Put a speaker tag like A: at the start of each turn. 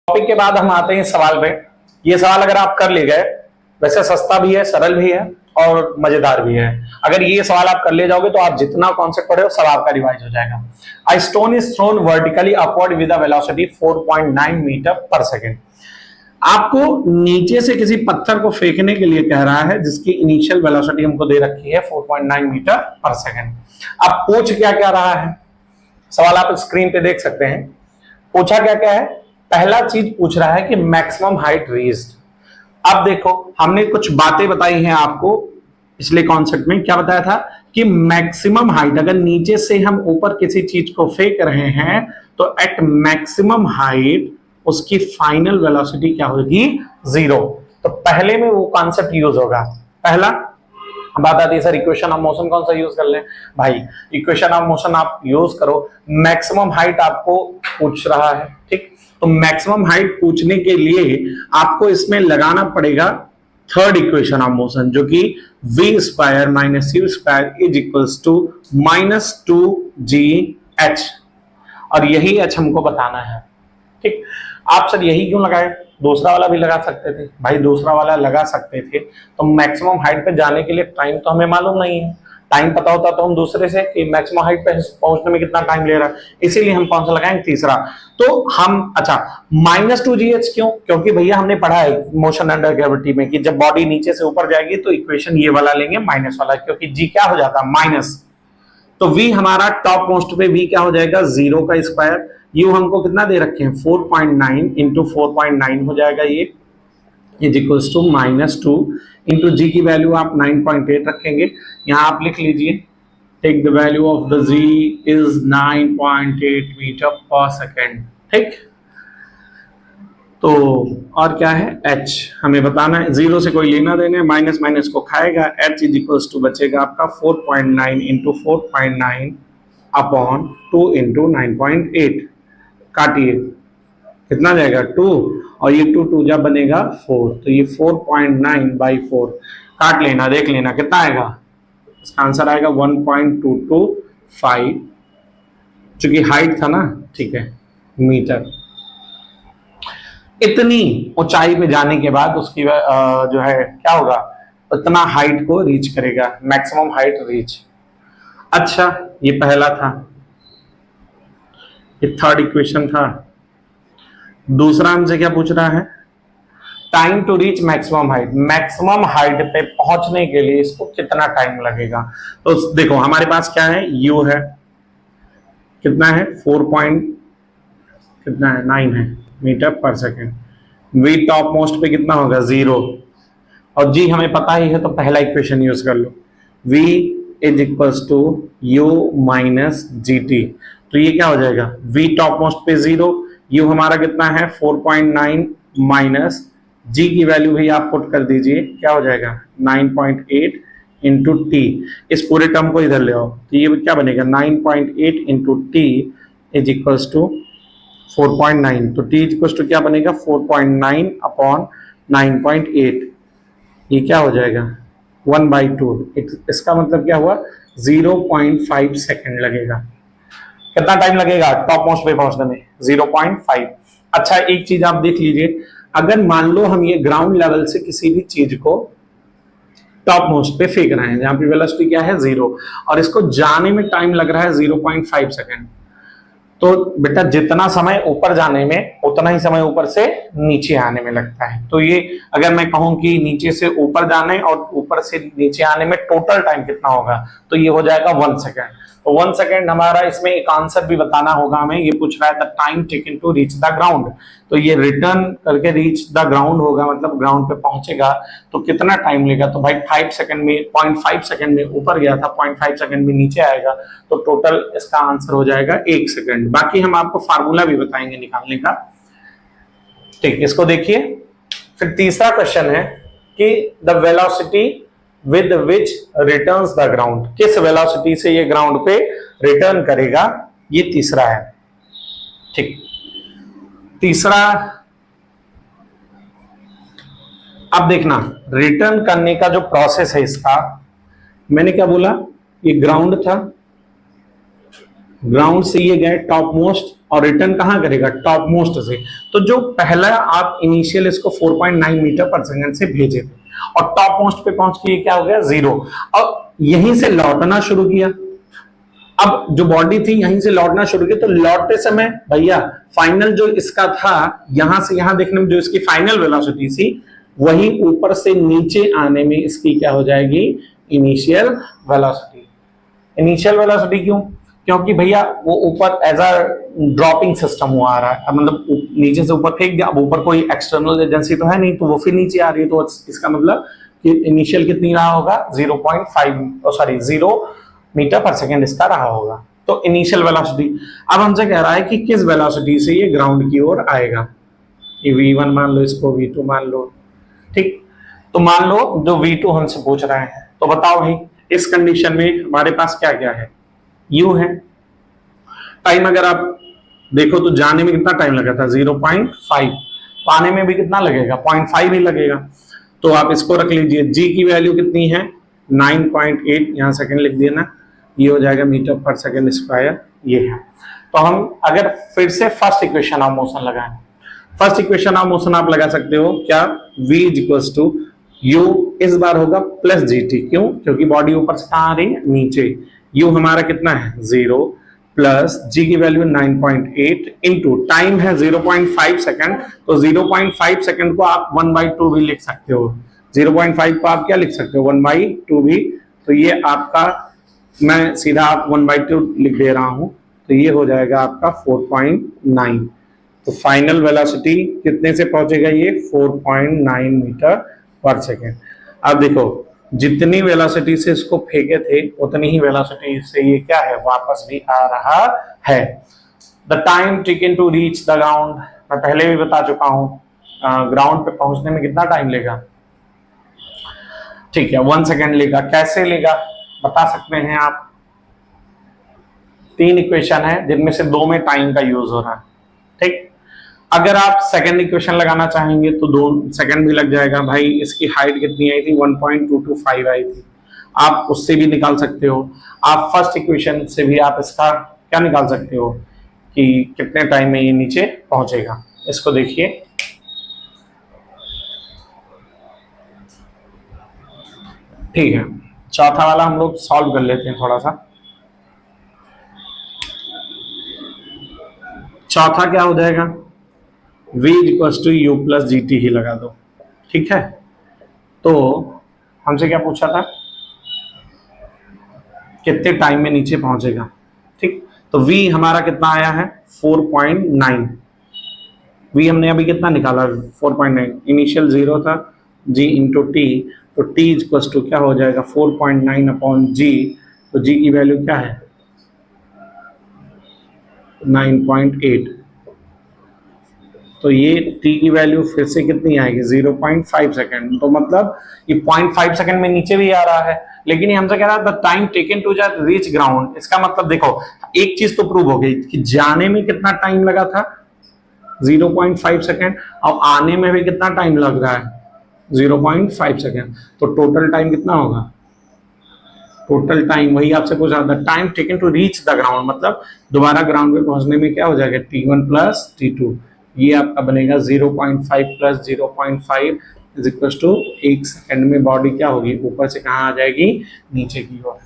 A: Topic के बाद हम आते हैं सवाल पे। ये सवाल अगर आप कर ले गए, वैसे सस्ता भी है, सरल भी है और मजेदार भी है। अगर ये सवाल आप कर ले जाओगे तो आप जितना कॉन्सेप्ट पढ़े हो सब आपका रिवाइज हो जाएगा। A stone is thrown vertically upward with a velocity 4.9 metre per second. आपको नीचे से किसी पत्थर को फेंकने के लिए कह रहा है जिसकी इनिशियल वेलोसिटी हमको दे रखी है 4.9 मीटर पर सेकेंड। अब पूछ क्या क्या रहा है, सवाल आप स्क्रीन पे देख सकते हैं। पूछा क्या क्या है, पहला चीज पूछ रहा है कि मैक्सिमम हाइट रीच्ड। अब देखो, हमने कुछ बातें बताई हैं आपको पिछले कॉन्सेप्ट में। क्या बताया था कि मैक्सिमम हाइट, अगर नीचे से हम ऊपर किसी चीज को फेंक रहे हैं तो एट मैक्सिमम हाइट उसकी फाइनल वेलोसिटी क्या होगी, 0। तो पहले में वो कॉन्सेप्ट यूज होगा। पहला बात आती है सर इक्वेशन ऑफ मोशन कौन सा यूज कर लें। भाई इक्वेशन ऑफ मोशन आप यूज करो, मैक्सिमम हाइट आपको पूछ रहा है, ठीक। तो मैक्सिमम हाइट पूछने के लिए आपको इसमें लगाना पड़ेगा थर्ड इक्वेशन ऑफ मोशन, जो कि v square minus u square is equals to -2gh, और यही h हमको बताना है, ठीक। आप सर यही क्यों लगाए, दूसरा वाला भी लगा सकते थे। भाई दूसरा वाला लगा सकते थे तो मैक्सिमम हाइट पे जाने के लिए टाइम तो हमें मालूम नहीं है। टाइम पता होता तो हम दूसरे से कि मैक्सिमम हाइट पे पहुंचने में कितना टाइम ले रहा है, इसीलिए हम कौन सा लगाएंगे, तीसरा। तो हम अच्छा -2gh क्यों, क्योंकि भैया हमने पढ़ा है मोशन अंडर ग्रेविटी में कि जब बॉडी नीचे से ऊपर जाएगी तो इक्वेशन ये वाला लेंगे माइनस वाला, क्योंकि g क्या हो जाता है माइनस। तो v हमारा टॉप मोस्ट पे v क्या हो जाएगा, 0 का स्क्वायर। u हमको कितना दे रखे हैं 4.9 इंटू 4.9 हो जाएगा, ये is equals to -2 into G की वैल्यू आप 9.8 रखेंगे। यहां आप लिख लीजिए, take the value of the G is 9.8 metre per second, ठीक। तो और क्या है, h हमें बताना है, 0 से कोई लेना देना है, माइनस माइनस को खाएगा, h इज इक्वल्स टू बचेगा आपका 4.9 इंटू 4.9 अपॉन 2 इंटू 9.8। काटिए, कितना जाएगा 2, और ये 2 2 जब बनेगा 4, तो ये 4.9 बाई 4 काट लेना, देख लेना कितना आएगा। इसका आंसर आएगा 1.225, चूंकि हाइट था ना, ठीक है, मीटर। इतनी ऊंचाई पे जाने के बाद उसकी जो है क्या होगा, उतना हाइट को रीच करेगा, मैक्सिमम हाइट रीच। अच्छा ये पहला था, ये थर्ड इक्वेशन था। दूसरा हमसे क्या पूछ रहा है, time to reach maximum height. Maximum height पे पहुंचने के लिए इसको कितना टाइम लगेगा। तो देखो हमारे पास क्या है, u है, कितना है 9 है metre per second. v top most पे कितना होगा 0, और g हमें पता ही है तो पहला इक्वेशन यूज कर लो, v is equals to u minus G T. तो ये क्या हो जाएगा, v टॉप मोस्ट पे 0, u हमारा कितना है 4.9 माइनस g की वैल्यू भी आप पुट कर दीजिए, क्या हो जाएगा 9.8 इंटू टी। इस पूरे टर्म को इधर ले आओ तो ये क्या बनेगा 9.8 into T is equals to 4.9। तो t इक्वल्स टू क्या बनेगा 4.9 अपॉन 9.8, ये क्या हो जाएगा 1/2। इसका मतलब क्या हुआ 0.5 सेकेंड लगेगा। कितना टाइम लगेगा टॉप मोस्ट पे पहुंचने में, 0.5। अच्छा एक चीज आप देख लीजिए, अगर मान लो हम ये ग्राउंड लेवल से किसी भी चीज को टॉप मोस्ट पे फेंक रहे हैं जहां पे वेलोसिटी क्या है 0, और इसको जाने में टाइम लग रहा है 0.5 सेकेंड, तो बेटा जितना समय ऊपर जाने में उतना ही समय ऊपर से नीचे आने में लगता है। तो ये अगर मैं कहूं कि नीचे से ऊपर जाने और ऊपर से नीचे आने में टोटल टाइम कितना होगा, तो ये हो जाएगा 1 सेकेंड। तो 1 सेकेंड हमारा इसमें एक आंसर भी बताना होगा हमें। ये पूछ रहा है the time taken to reach the ground, तो ये रिटर्न करके रीच द ग्राउंड होगा, मतलब ग्राउंड पे पहुंचेगा तो कितना टाइम लेगा। तो भाई 5 सेकंड में 0.5 सेकंड में ऊपर गया था, 0.5 सेकंड में नीचे आएगा, तो टोटल इसका आंसर हो जाएगा 1 सेकंड। बाकी हम आपको फार्मूला भी बताएंगे निकालने का, ठीक। इसको देखिए, फिर तीसरा क्वेश्चन है कि the velocity with which returns the ground, किस वेलोसिटी से ये ग्राउंड पे रिटर्न करेगा, ये तीसरा है, ठीक। तीसरा अब देखना, रिटर्न करने का जो प्रोसेस है इसका, मैंने क्या बोला, ये ग्राउंड था, ग्राउंड से ये गए टॉप मोस्ट और रिटर्न कहाँ करेगा, टॉप मोस्ट से। तो जो पहला आप इनिशियल इसको 4.9 मीटर पर सेकंड से भेजे थे और टॉप मोस्ट पे पहुंच के क्या हो गया, 0, और यहीं से लौटना शुरू किया। अब जो बॉडी थी यहीं से लौटना शुरू किया, तो लौटते समय भैया फाइनल जो इसका था, यहां से यहां देखने में जो इसकी फाइनल वेलोसिटी थी, वही ऊपर से नीचे आने में इसकी क्या हो जाएगी, इनिशियल वेलोसिटी। इनिशियल वेलोसिटी क्यों, क्योंकि भैया वो ऊपर एज अ ड्रॉपिंग सिस्टम हुआ आ रहा है। अब मतलब नीचे से ऊपर फेंक दिया, अब ऊपर कोई एक्सटर्नल एजेंसी तो है नहीं, तो वो फिर नीचे आ रही है, तो इसका मतलब कि इनिशियल कितनी रहा होगा, 0 मीटर पर सेकेंड इसका रहा होगा। तो इनिशियल वेलोसिटी। अब हमसे कह रहा है कि किस वेलोसिटी से ये ग्राउंड की ओर आएगा, ये v1 मान लो, इसको v2 मान लो, ठीक। तो मान लो जो v2 हमसे पूछ रहे हैं, तो बताओ भाई इस कंडीशन में हमारे पास क्या क्या है, u है। टाइम अगर आप देखो तो जाने में कितना टाइम लगा था, 0.5, तो आने में भी कितना लगेगा, 0.5 ही लगेगा। तो आप इसको रख लीजिए, g की वैल्यू कितनी है, 9.8, यहाँ सेकंड लिख दिया ना, ये हो जाएगा मीटर पर सेकंड स्क्वायर, ये है। तो हम अगर फिर से फर्स्ट इक्वेशन ऑफ मोशन लगाएं, फर्स्ट इक्वेशन ऑफ मोशन आप लगा सकते हो क्या, v is equals to u इस बार होगा प्लस gt, क्यों, क्योंकि बॉडी ऊपर से कहां आ रही है, नीचे। u हमारा कितना है, 0, प्लस g की वैल्यू 9.8 इंटू टाइम है 0.5 सेकंड, तो 0.5 सेकंड को आप 1/2 भी लिख सकते हो, 0.5 को आप क्या लिख सकते हो, 1/2 भी। तो ये आपका, मैं सीधा आप 1/2 लिख दे रहा हूं, तो ये हो जाएगा आपका 4.9। तो फाइनल वेलोसिटी कितने से पहुंचेगा, ये 4.9 मीटर पर सेकेंड। अब देखो जितनी वेलोसिटी से इसको फेंके थे उतनी ही वेलोसिटी से ये क्या है, वापस भी आ रहा है। The time taken to reach the ground, मैं पहले भी बता चुका हूं, ग्राउंड पे पहुंचने में कितना टाइम लेगा, ठीक है, 1 सेकेंड लेगा। कैसे लेगा बता सकते हैं आप, 3 इक्वेशन है जिनमें से 2 में टाइम का यूज हो रहा है, ठीक। अगर आप सेकंड इक्वेशन लगाना चाहेंगे तो 2 सेकंड भी लग जाएगा। भाई इसकी हाइट कितनी आई थी, 1.225 आई थी, आप उससे भी निकाल सकते हो। आप फर्स्ट इक्वेशन से भी आप इसका क्या निकाल सकते हो कि कितने टाइम में ये नीचे पहुंचेगा। इसको देखिए, ठीक है, चौथा वाला हम लोग सॉल्व कर लेते हैं थोड़ा सा। चौथा क्या हो जाएगा, v equals to u plus g t ही लगा दो, ठीक है। तो हमसे क्या पूछा था, कितने टाइम में नीचे पहुंचेगा, ठीक। तो v हमारा कितना आया है, 4.9। v हमने अभी कितना निकाला, 4.9, इनिशियल 0 था, g इंटू टी, तो t इक्वल्स टू क्या हो जाएगा, 4.9 अपॉन g, तो g की वैल्यू क्या है, 9.8। तो ये t की वैल्यू फिर से कितनी आएगी, 0.5 सेकंड। तो मतलब ये 0.5 सेकंड में नीचे भी आ रहा है, लेकिन ये हमसे कह रहा है the time taken to reach ground. इसका मतलब देखो एक चीज तो प्रूव हो गई कि जाने में कितना टाइम लगा था, 0.5 सेकंड, और आने में भी कितना टाइम लग रहा है, 0.5 सेकंड। तो टोटल टाइम कितना होगा, टोटल टाइम वही आपसे पूछा था, time taken to reach the ground, मतलब दोबारा ग्राउंड पे पहुंचने में क्या हो जाएगा, t1 प्लस t2। ये आपका बनेगा 0.5 plus 0.5 is equal to 1 second में बॉडी क्या होगी, ऊपर से कहाँ आ जाएगी, नीचे की ओर।